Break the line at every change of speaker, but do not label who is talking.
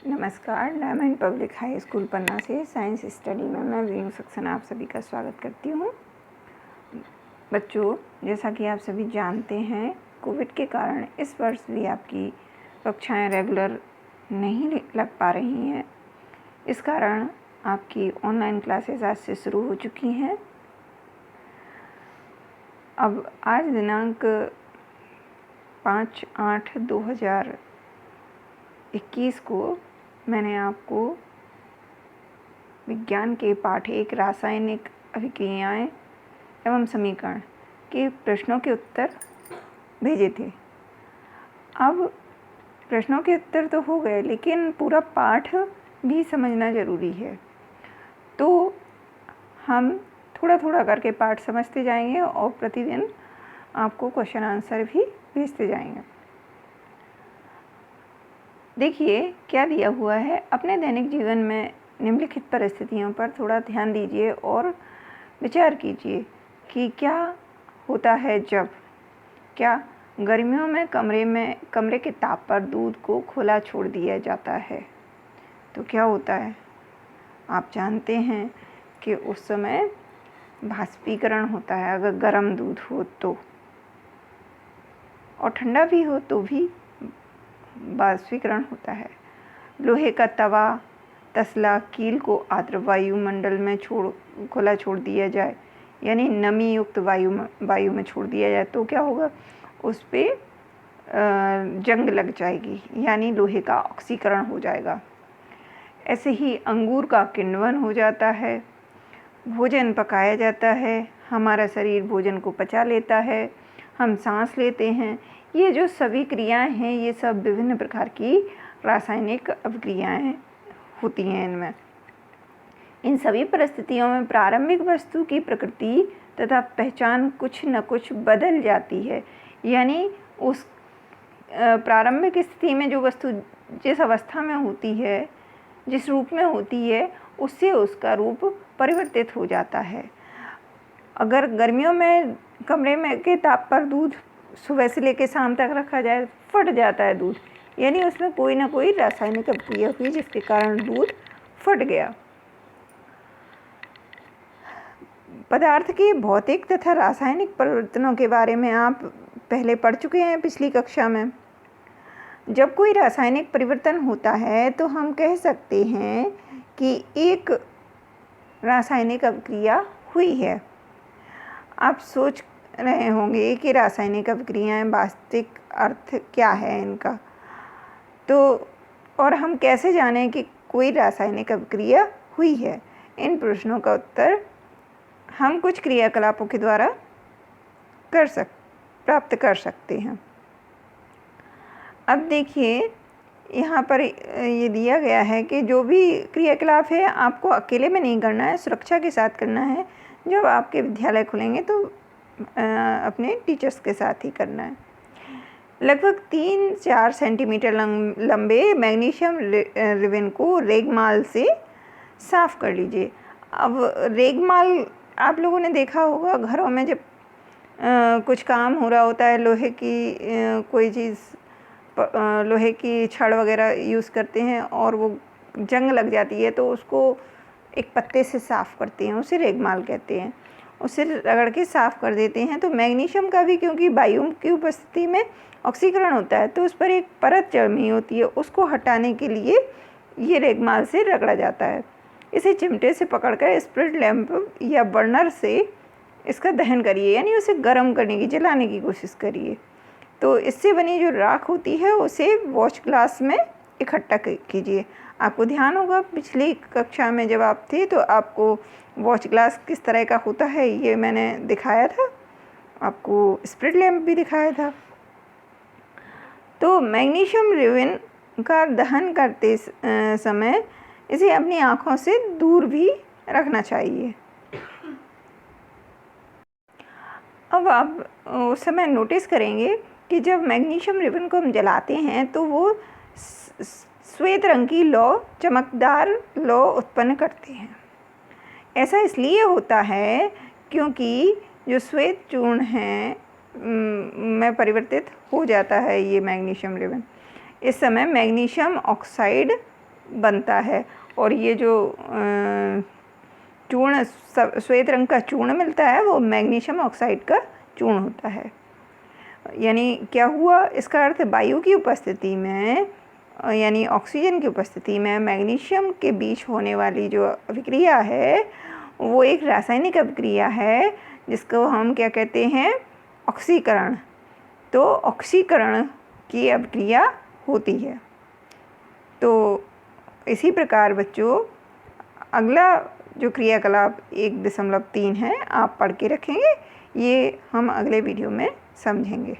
नमस्कार। Diamond public high school पन्ना से science study में मैं वीणु सक्सेना आप सभी का स्वागत करती हूँ। बच्चों, जैसा कि आप सभी जानते हैं, कोविड के कारण इस वर्ष भी आपकी कक्षाएं रेगुलर नहीं लग पा रही हैं। इस कारण आपकी ऑनलाइन क्लासेस आज से शुरू हो चुकी हैं। अब आज दिनांक 5/8/2021 को मैंने आपको विज्ञान के पाठ 1 रासायनिक अभिक्रियाएं एवं समीकरण के प्रश्नों के उत्तर भेजे थे। अब प्रश्नों के उत्तर तो हो गए, लेकिन पूरा पाठ भी समझना ज़रूरी है। तो हम थोड़ा थोड़ा करके पाठ समझते जाएंगे और प्रतिदिन आपको क्वेश्चन आंसर भी भेजते जाएंगे। देखिए क्या दिया हुआ है। अपने दैनिक जीवन में निम्नलिखित परिस्थितियों पर थोड़ा ध्यान दीजिए और विचार कीजिए कि क्या होता है जब गर्मियों में कमरे के ताप पर दूध को खुला छोड़ दिया जाता है तो क्या होता है। आप जानते हैं कि उस समय बाष्पीकरण होता है, अगर गर्म दूध हो तो, और ठंडा भी हो तो भी बाष्पीकरण होता है। लोहे का तवा, तसला, कील को आर्द्र वायुमंडल में खुला छोड़ दिया जाए, यानी नमी युक्त वायु में छोड़ दिया जाए तो क्या होगा, उस पर जंग लग जाएगी, यानी लोहे का ऑक्सीकरण हो जाएगा। ऐसे ही अंगूर का किण्वन हो जाता है। भोजन पकाया जाता है, हमारा शरीर भोजन को पचा लेता है, हम सांस लेते हैं। ये जो सभी क्रियाएं हैं, ये सब विभिन्न प्रकार की रासायनिक अभिक्रियाएं होती हैं। इनमें इन सभी परिस्थितियों में प्रारंभिक वस्तु की प्रकृति तथा पहचान कुछ न कुछ बदल जाती है, यानी उस प्रारंभिक स्थिति में जो वस्तु जिस अवस्था में होती है, जिस रूप में होती है, उससे उसका रूप परिवर्तित हो जाता है। अगर गर्मियों में कमरे में के ताप पर दूध सुबह से लेकर शाम तक रखा जाए, फट जाता है दूध, यानी उसमें कोई ना कोई रासायनिक अभिक्रिया हुई जिसके कारण दूध फट गया। पदार्थ के भौतिक तथा रासायनिक परिवर्तनों के बारे में आप पहले पढ़ चुके हैं पिछली कक्षा में। जब कोई रासायनिक परिवर्तन होता है तो हम कह सकते हैं कि एक रासायनिक अभिक्रिया हुई है। आप सोच रहे होंगे कि रासायनिक अभिक्रियाएं वास्तविक अर्थ क्या है इनका, तो और हम कैसे जानें कि कोई रासायनिक अभिक्रिया हुई है। इन प्रश्नों का उत्तर हम कुछ क्रियाकलापों के द्वारा प्राप्त कर सकते हैं। अब देखिए यहाँ पर ये दिया गया है कि जो भी क्रियाकलाप है आपको अकेले में नहीं करना है, सुरक्षा के साथ करना है। जब आपके विद्यालय खुलेंगे तो अपने टीचर्स के साथ ही करना है। लगभग 3-4 सेंटीमीटर लंबे मैग्नीशियम रिबन को रेगमाल से साफ़ कर लीजिए। अब रेगमाल आप लोगों ने देखा होगा, घरों में जब कुछ काम हो रहा होता है, लोहे की कोई चीज़, लोहे की छड़ वगैरह यूज़ करते हैं और वो जंग लग जाती है तो उसको एक पत्ते से साफ़ करते हैं, उसे रेगमाल कहते हैं। उसे रगड़ के साफ़ कर देते हैं। तो मैग्नीशियम का भी, क्योंकि वायु की उपस्थिति में ऑक्सीकरण होता है, तो उस पर एक परत जमी होती है, उसको हटाने के लिए ये रेगमाल से रगड़ा जाता है। इसे चिमटे से पकड़कर स्प्रिट लैंप या बर्नर से इसका दहन करिए, यानी उसे गर्म करने की, जलाने की कोशिश करिए। तो इससे बनी जो राख होती है उसे वॉश ग्लास में इकट्ठा कीजिए। आपको ध्यान होगा पिछली कक्षा में जब आप थे तो आपको वॉश ग्लास किस तरह का होता है ये मैंने दिखाया था, आपको स्प्रिट लैंप भी दिखाया था। तो मैग्नीशियम रिबन का दहन करते समय इसे अपनी आँखों से दूर भी रखना चाहिए। अब आप उस समय नोटिस करेंगे कि जब मैग्नीशियम रिबन को हम जलाते हैं तो वो श्वेत रंग की लौ, चमकदार लौ उत्पन्न करते हैं। ऐसा इसलिए होता है क्योंकि जो श्वेत चूर्ण है में परिवर्तित हो जाता है ये मैग्नीशियम रिबन। इस समय मैग्नीशियम ऑक्साइड बनता है। और ये जो चूर्ण श्वेत रंग का चूर्ण मिलता है वो मैग्नीशियम ऑक्साइड का चूर्ण होता है। यानी क्या हुआ, इसका अर्थ वायु की उपस्थिति में यानी ऑक्सीजन की उपस्थिति में मैग्नीशियम के बीच होने वाली जो अभिक्रिया है वो एक रासायनिक अभिक्रिया है जिसको हम क्या कहते हैं, ऑक्सीकरण। तो ऑक्सीकरण की अभिक्रिया होती है। तो इसी प्रकार बच्चों अगला जो क्रियाकलाप 1.3 है आप पढ़ के रखेंगे, ये हम अगले वीडियो में समझेंगे।